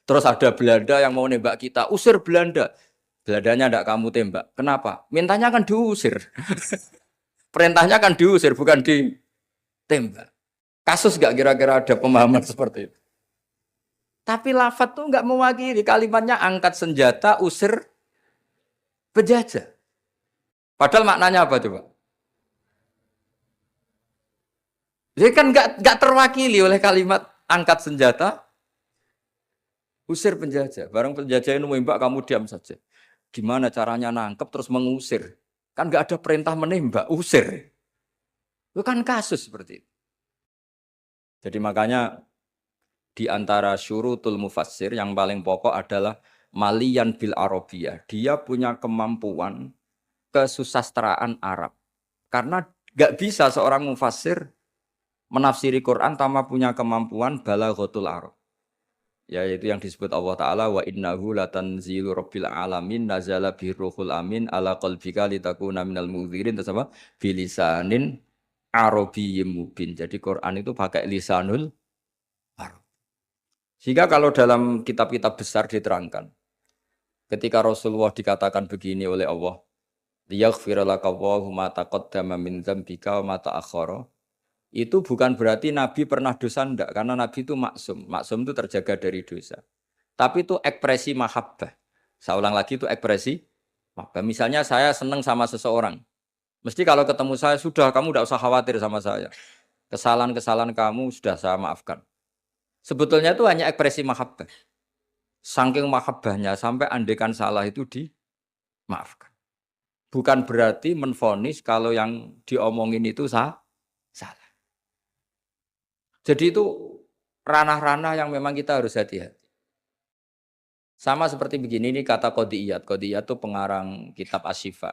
Terus ada Belanda yang mau nembak kita, usir Belanda. Belandanya tidak kamu tembak. Kenapa? Mintanya kan diusir. Perintahnya kan diusir, bukan ditembak. Kasus gak kira-kira ada pemahaman seperti itu? Tapi lafadz tuh nggak mewakili, kalimatnya angkat senjata, usir penjajah. Padahal maknanya apa coba? Jadi kan nggak terwakili oleh kalimat angkat senjata, usir penjajah. Barang penjajah ini menembak, kamu diam saja. Gimana caranya nangkep terus mengusir? Kan nggak ada perintah menembak, usir. Itu kan kasus seperti itu. Jadi makanya di antara syurutul mufassir yang paling pokok adalah maliyan bil arabiyah. Dia punya kemampuan kesusastraan Arab. Karena nggak bisa seorang mufassir menafsiri Quran tanpa punya kemampuan balaghatul Arab. Yaitu yang disebut Allah Ta'ala wa innahu latanzilu rabbil alamin nazala biruhul amin ala qalbika litakuna minal mudhirin terus apa? Bilisanin Arabiyyim mubin. Jadi Quran itu pakai lisanul Arab. Sehingga kalau dalam kitab-kitab besar diterangkan, ketika Rasulullah dikatakan begini oleh Allah, liyaghfira laka Allahu ma taqaddama min dzambika wa ma ta'akhkhara. Itu bukan berarti Nabi pernah dosa enggak, karena Nabi itu maksum. Maksum itu terjaga dari dosa. Tapi itu ekspresi mahabbah. Saya ulang lagi itu ekspresi mahabbah. Misalnya saya senang sama seseorang. Mesti kalau ketemu saya, sudah kamu tidak usah khawatir sama saya. Kesalahan-kesalahan kamu sudah saya maafkan. Sebetulnya itu hanya ekspresi mahabbah. Saking mahabbahnya sampai andekan salah itu dimaafkan. Bukan berarti menvonis kalau yang diomongin itu salah. Jadi itu ranah-ranah yang memang kita harus hati-hati. Sama seperti begini, ini kata Qodiyat. Qodiyat itu pengarang kitab Asy-Syifa.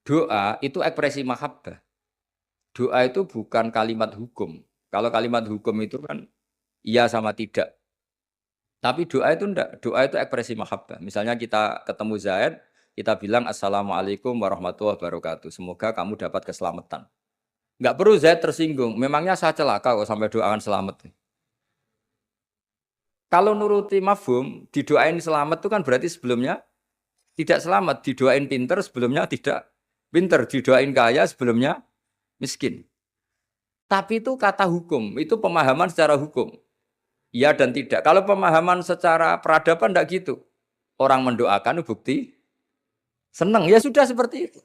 Doa itu ekspresi mahabbah. Doa itu bukan kalimat hukum. Kalau kalimat hukum itu kan iya sama tidak. Tapi doa itu enggak. Doa itu ekspresi mahabbah. Misalnya kita ketemu Zaid, kita bilang Assalamualaikum warahmatullahi wabarakatuh. Semoga kamu dapat keselamatan. Enggak perlu Zaid tersinggung. Memangnya saya celaka kok sampai doakan selamat. Kalau nuruti mafhum, didoain selamat itu kan berarti sebelumnya tidak selamat. Didoain pinter sebelumnya tidak pinter. Didoain kaya sebelumnya miskin. Tapi itu kata hukum. Itu pemahaman secara hukum. Iya dan tidak. Kalau pemahaman secara peradaban tidak gitu. Orang mendoakan bukti senang. Ya sudah seperti itu.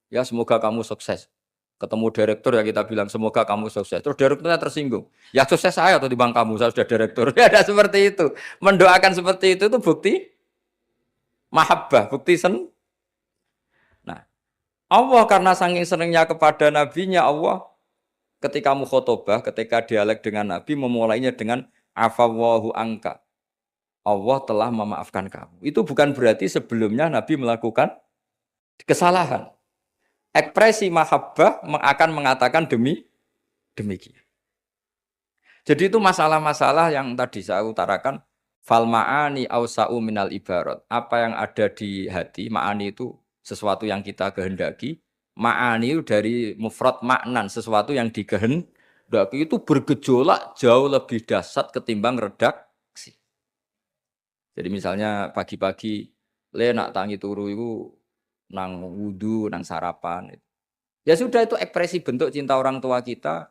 Ya semoga kamu sukses. Ketemu direktur ya kita bilang semoga kamu sukses. Terus direkturnya tersinggung. Ya sukses saya atau dibang kamu, saya sudah direktur. Ya ada seperti itu. Mendoakan seperti itu bukti mahabbah, bukti sen. Nah, Allah karena saking senangnya kepada nabinya Allah ketika mukhotobah, ketika dialek dengan nabi memulainya dengan afawwahu angka. Allah telah memaafkan kamu. Itu bukan berarti sebelumnya nabi melakukan kesalahan. Ekspresi mahabbah akan mengatakan demikian. Jadi itu masalah-masalah yang tadi saya utarakan. Fal ma'ani awsa'u minal ibarat. Apa yang ada di hati, ma'ani itu sesuatu yang kita kehendaki. Ma'ani itu dari mufrad maknan, sesuatu yang dikehendaki itu bergejolak jauh lebih dahsyat ketimbang redaksi. Jadi misalnya pagi-pagi, nak tangi turu itu nang wudu, nang sarapan. Ya sudah itu ekspresi bentuk cinta orang tua kita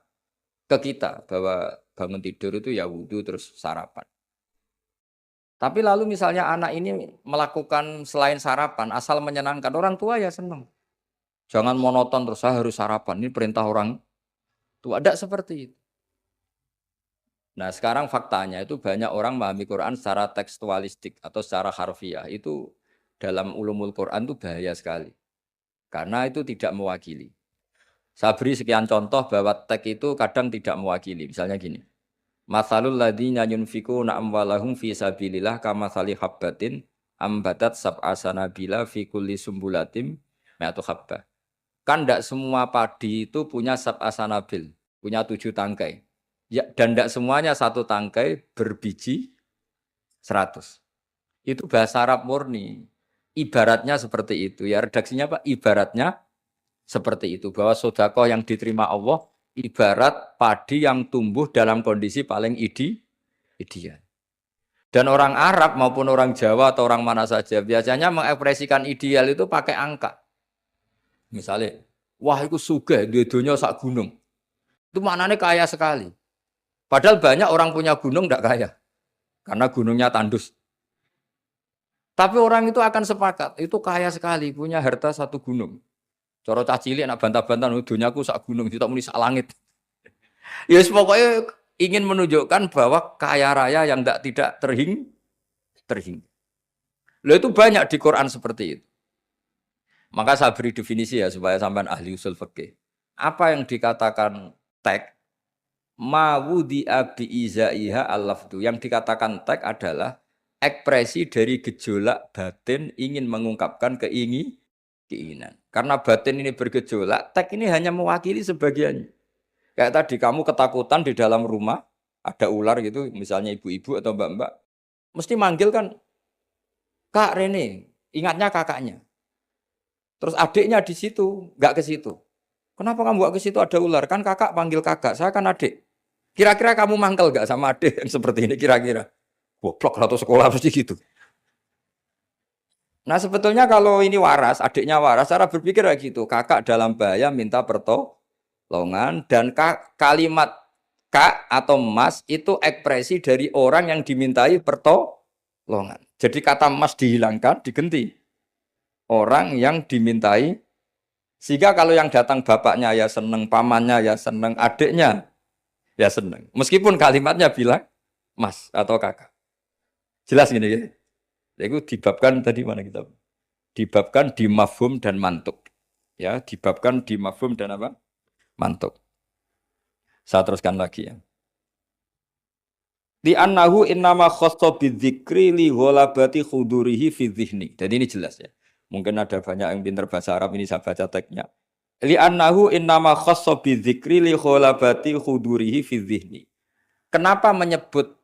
ke kita bahwa bangun tidur itu ya wudu terus sarapan. Tapi lalu misalnya anak ini melakukan selain sarapan asal menyenangkan orang tua ya senang. Jangan monoton terus saya harus sarapan. Ini perintah orang tua. Tidak seperti itu. Nah sekarang faktanya itu banyak orang memahami Quran secara tekstualistik atau secara harfiah. Itu dalam ulumul Quran itu bahaya sekali. Karena itu tidak mewakili. Saya beri sekian contoh bahwa teks itu kadang tidak mewakili. Misalnya gini. Matsalul ladzina yunfikuna amwalahum fi sabilillah kamatsali habbatin ambatat sab'a sanabila fi kulli sumbulatin mi'atu habbah. Kan tidak semua padi itu punya sab'a sanabil, punya 7 tangkai. Ya, dan tidak semuanya satu tangkai berbiji 100. Itu bahasa Arab murni. Ibaratnya seperti itu. Ya redaksinya Pak, ibaratnya seperti itu. Bahwa sedekah yang diterima Allah ibarat padi yang tumbuh dalam kondisi paling ideal. Dan orang Arab maupun orang Jawa atau orang mana saja biasanya mengekspresikan ideal itu pakai angka. Misalnya, wah itu sugih, dunia sak gunung. Itu maknanya kaya sekali. Padahal banyak orang punya gunung tidak kaya. Karena gunungnya tandus. Tapi orang itu akan sepakat, itu kaya sekali, punya harta satu gunung. Cara cah cilik nak bantah-bantah dunyaku sak gunung ditok muni sak langit. Ya pokoknya ingin menunjukkan bahwa kaya raya yang tidak terhingga. Loh itu banyak di Quran seperti itu. Maka saya beri definisi ya supaya sampean ahli usul fikih. Apa yang dikatakan tek mawudi abi izaiha al-lafdu. Yang dikatakan tek adalah ekspresi dari gejolak batin ingin mengungkapkan keinginan. Karena batin ini bergejolak, tek ini hanya mewakili sebagiannya. Kayak tadi kamu ketakutan di dalam rumah, ada ular gitu, misalnya ibu-ibu atau mbak-mbak, mesti manggil kan, Kak Rene, ingatnya kakaknya. Terus adiknya di situ, nggak ke situ. Kenapa kamu bawa ke situ ada ular? Kan kakak panggil kakak, saya kan adik. Kira-kira kamu mangkel gak sama adik yang seperti ini kira-kira? Goblok atau sekolah pasti gitu. Nah sebetulnya kalau ini waras, adiknya waras, cara berpikir kayak gitu. Kakak dalam bahaya minta pertolongan dan kalimat kak atau mas itu ekspresi dari orang yang dimintai pertolongan. Jadi kata mas dihilangkan, diganti orang yang dimintai. Sehingga kalau yang datang bapaknya ya seneng, pamannya ya seneng, adiknya ya seneng. Meskipun kalimatnya bilang mas atau kakak. Jelas gini ya. Itu dibabkan tadi mana kita? Dibabkan di mafhum dan mantuk. Ya, dibabkan di mafhum dan apa? Mantuk. Saya teruskan lagi ya. Di annahu innama khassa bidzikri li ghalabati khudurihi fi dzihni. Jadi ini jelas ya. Mungkin ada banyak yang pintar bahasa Arab ini saya baca teksnya. Li annahu innama khassa bidzikri li ghalabati khudurihi fi dzihni. Kenapa menyebut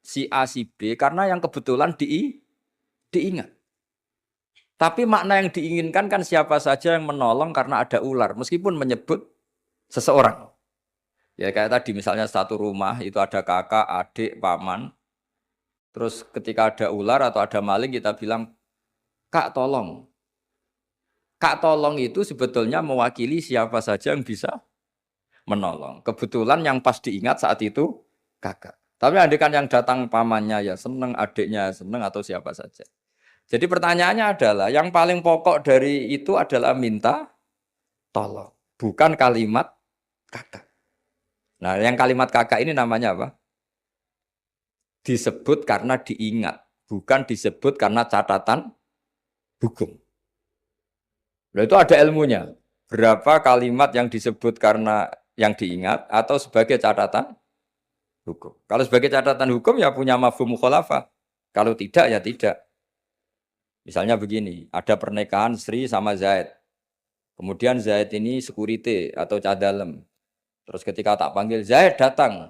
si A si B? Karena yang kebetulan diingat. Tapi makna yang diinginkan kan siapa saja yang menolong karena ada ular, meskipun menyebut seseorang. Ya kayak tadi misalnya satu rumah itu ada kakak, adik, paman. Terus ketika ada ular atau ada maling kita bilang, Kak tolong. Kak tolong itu sebetulnya mewakili siapa saja yang bisa menolong. Kebetulan yang pas diingat saat itu kakak. Tapi andaikan yang datang pamannya ya seneng, adiknya seneng atau siapa saja. Jadi pertanyaannya adalah yang paling pokok dari itu adalah minta tolong, bukan kalimat kakak. Nah, yang kalimat kakak ini namanya apa? Disebut karena diingat, bukan disebut karena catatan hukum. Nah, itu ada ilmunya. Berapa kalimat yang disebut karena yang diingat atau sebagai catatan hukum. Kalau sebagai catatan hukum ya punya mafhum mukhalafah. Kalau tidak ya tidak. Misalnya begini, ada pernikahan Sri sama Zaid. Kemudian Zaid ini security atau cadalem. Terus ketika tak panggil Zaid datang.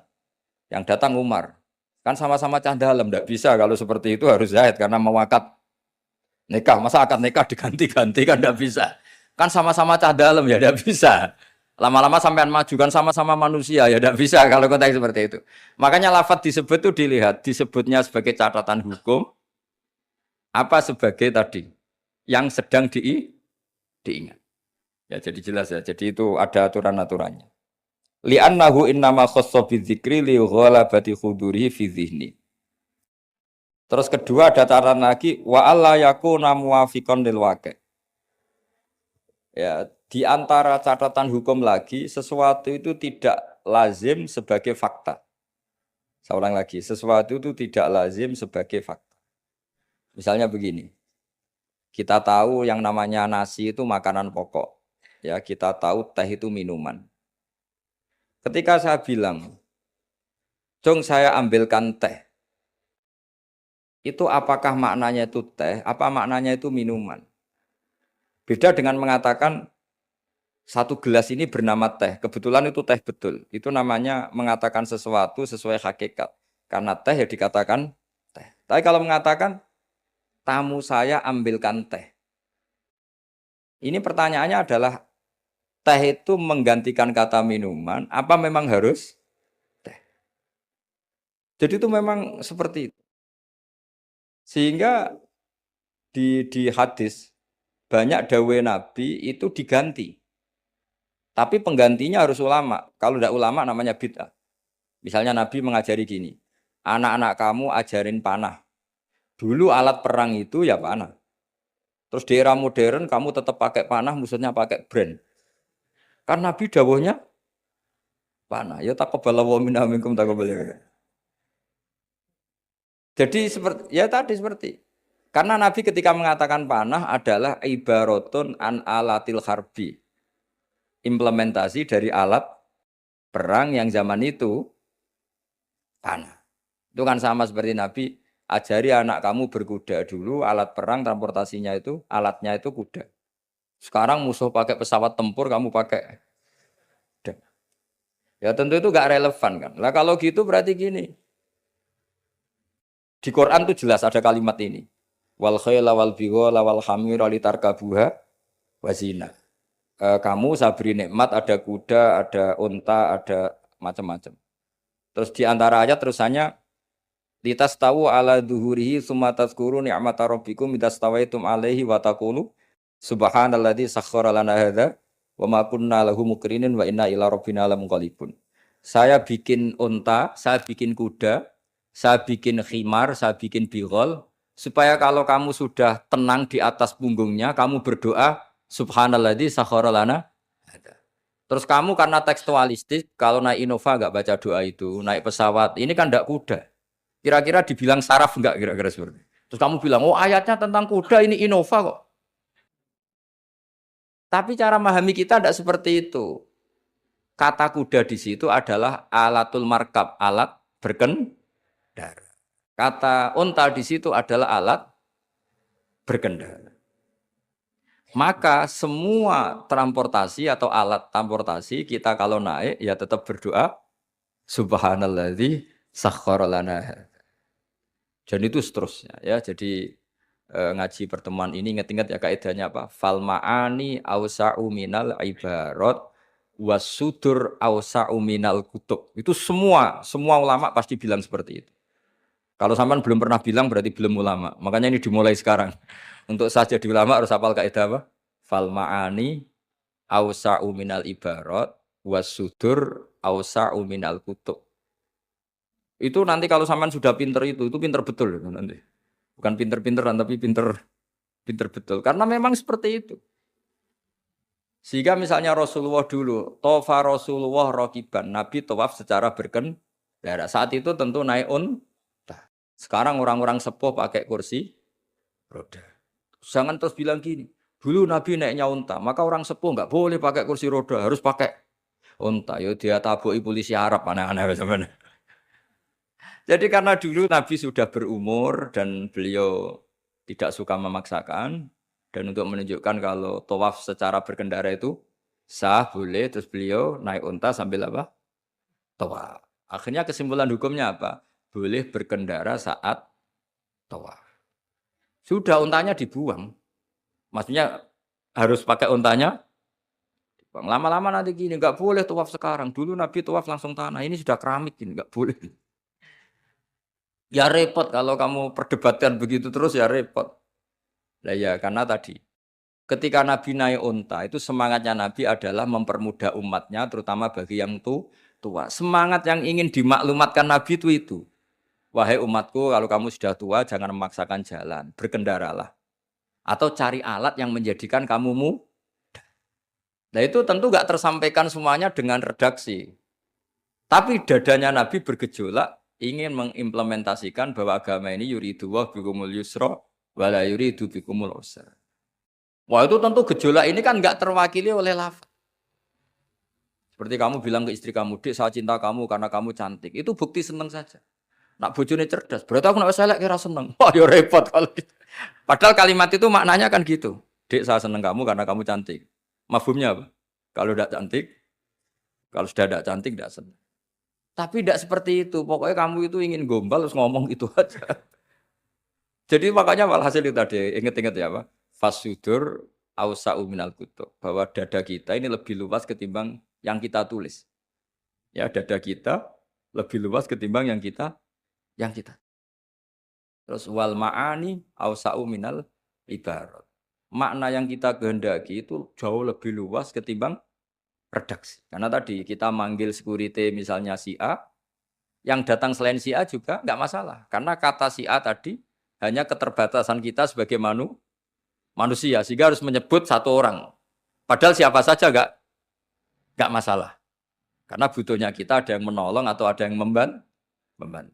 Yang datang Umar. Kan sama-sama cadalem, tidak bisa kalau seperti itu harus Zaid karena mau akad nikah. Masa akad nikah diganti-ganti kan tidak bisa. Kan sama-sama cadalem ya tidak bisa. Lama-lama sampean maju kan sama-sama manusia ya tidak bisa kalau konteks seperti itu. Makanya lafadz disebut itu dilihat disebutnya sebagai catatan hukum apa sebagai tadi yang sedang diingat. Ya jadi jelas ya. Jadi itu ada aturan-aturannya. Li'annahu innama khassa bidzikri li ghalabati khudurihi fi dzihni. Terus kedua ada catatan lagi wa alla yakuna muwafiqan lil waqi'. Ya, di antara catatan hukum lagi sesuatu itu tidak lazim sebagai fakta. Saya ulang lagi, sesuatu itu tidak lazim sebagai fakta. Misalnya begini. Kita tahu yang namanya nasi itu makanan pokok. Ya, kita tahu teh itu minuman. Ketika saya bilang, "Jong, saya ambilkan teh." Itu apakah maknanya itu teh, apa maknanya itu minuman? Beda dengan mengatakan satu gelas ini bernama teh. Kebetulan itu teh betul. Itu namanya mengatakan sesuatu sesuai hakikat. Karena teh ya dikatakan teh. Tapi kalau mengatakan tamu saya ambilkan teh. Ini pertanyaannya adalah teh itu menggantikan kata minuman, apa memang harus teh? Jadi itu memang seperti itu. Sehingga di hadis banyak dawai Nabi itu diganti. Tapi penggantinya harus ulama. Kalau tidak ulama namanya bid'ah. Misalnya Nabi mengajari gini, anak-anak kamu ajarin panah. Dulu alat perang itu ya panah. Terus di era modern kamu tetap pakai panah, maksudnya pakai brand. Kan Nabi dawuhnya panah. Ya taqabbalallahu minna minkum taqabbal. Jadi seperti ya tadi seperti karena Nabi ketika mengatakan panah adalah ibaratun an alatil harbi. Implementasi dari alat perang yang zaman itu panah. Itu kan sama seperti Nabi ajari anak kamu berkuda dulu alat perang transportasinya itu alatnya itu kuda. Sekarang musuh pakai pesawat tempur kamu pakai kuda. Ya tentu itu gak relevan kan. Lah kalau gitu berarti gini. Di Quran tuh jelas ada kalimat ini. Wal khayla wal bighala wal hamira litarkabuha wazina. kamu saya beri nikmat, ada kuda, ada unta, ada macam-macam. Terus di antara ayat terusannya litas tahu ala duhurihi summa tazkuru ni'mata rabbikum idastawaitum alaihi wa taqulu subhanalladzi sakhkhara lana hadza wa ma kunna lahu muqrinin wa inna ila rabbina lamunqalibun. Saya bikin unta, saya bikin kuda, saya bikin khimar, saya bikin bigol supaya kalau kamu sudah tenang di atas punggungnya kamu berdoa subhanalladzi sakhkhara lana hadza. Terus kamu karena tekstualistik kalau naik Innova enggak baca doa itu, naik pesawat ini kan enggak kuda. Kira-kira dibilang saraf enggak kira-kira seperti itu. Terus kamu bilang, oh ayatnya tentang kuda ini Innova kok. Tapi cara memahami kita tidak seperti itu. Kata kuda di situ adalah alatul markab, alat berkendara. Kata unta di situ adalah alat berkendara. Maka semua transportasi atau alat transportasi kita kalau naik ya tetap berdoa subhanalladzi sakhkhara lana. Dan itu seterusnya ya. Jadi ngaji pertemuan ini ingat-ingat ya kaidahnya apa? Fal ma'ani awsa'u minal ibarat wasudur awsa'u minal kutub. Itu semua ulama pasti bilang seperti itu. Kalau sampean belum pernah bilang berarti belum ulama. Makanya ini dimulai sekarang. Untuk saja di ulama harus hafal kaidah apa? Fal ma'ani awsa'u minal ibarat wasudur awsa'u minal kutub. Itu nanti kalau sampean sudah pinter itu pinter betul nanti. Bukan pinter-pinteran tapi pinter betul. Karena memang seperti itu. Sehingga misalnya Rasulullah dulu, tofa Rasulullah rokiban, Nabi tawaf secara berkendara. Saat itu tentu naik unta. Sekarang orang-orang sepuh pakai kursi roda. Jangan terus bilang gini, dulu Nabi naiknya unta, maka orang sepuh nggak boleh pakai kursi roda, harus pakai unta. Yo dia tabuki polisi Arab aneh-aneh sebenarnya. Jadi karena dulu Nabi sudah berumur dan beliau tidak suka memaksakan dan untuk menunjukkan kalau tawaf secara berkendara itu sah boleh, terus beliau naik unta sambil apa? Tawaf. Akhirnya kesimpulan hukumnya apa? Boleh berkendara saat tawaf. Sudah untanya dibuang. Maksudnya harus pakai untanya. Lama-lama nanti gini, nggak boleh tawaf sekarang. Dulu Nabi tawaf langsung tanah, ini sudah keramik gini, nggak boleh. Ya repot kalau kamu perdebatkan begitu terus ya repot. Nah ya karena tadi ketika Nabi naik unta itu semangatnya Nabi adalah mempermudah umatnya terutama bagi yang tua. Semangat yang ingin dimaklumatkan Nabi itu. Wahai umatku kalau kamu sudah tua jangan memaksakan jalan, berkendaralah. Atau cari alat yang menjadikan kamu mudah. Nah itu tentu gak tersampaikan semuanya dengan redaksi. Tapi dadanya Nabi bergejolak ingin mengimplementasikan bahwa agama ini yuridu wa bikumul yusra wa la yuridu bikumul usra. Wah itu tentu gejolak ini kan enggak terwakili oleh lafaz. Seperti kamu bilang ke istri kamu, "Dek, saya cinta kamu karena kamu cantik." Itu bukti seneng saja. Nak bojone cerdas, berarti aku nak wis elek kira seneng. Wah ya repot kalau gitu. Padahal kalimat itu maknanya kan gitu. "Dek, saya seneng kamu karena kamu cantik." Mafhumnya apa? Kalau tidak cantik, kalau sudah tidak cantik tidak seneng. Tapi tidak seperti itu. Pokoknya kamu itu ingin gombal terus ngomong itu aja. Jadi makanya walhasil itu tadi ingat-ingat ya Pak. Fasudur ausa'u minal kutub. Bahwa dada kita ini lebih luas ketimbang yang kita tulis. Ya dada kita lebih luas ketimbang yang kita. Terus wal ma'ani ausa'u minal ibarat. Makna yang kita kehendaki itu jauh lebih luas ketimbang redaksi. Karena tadi kita manggil security misalnya si A, yang datang selain si A juga enggak masalah. Karena kata si A tadi hanya keterbatasan kita sebagai manusia. Sehingga harus menyebut satu orang. Padahal siapa saja enggak masalah. Karena butuhnya kita ada yang menolong atau ada yang membantu.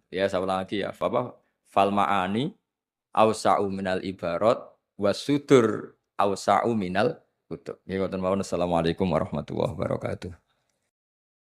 Ya saya ulang lagi ya. Fal ma'ani awsa'u minal ibarat wasudur awsa'u minal kutub. Assalamualaikum warahmatullahi wabarakatuh.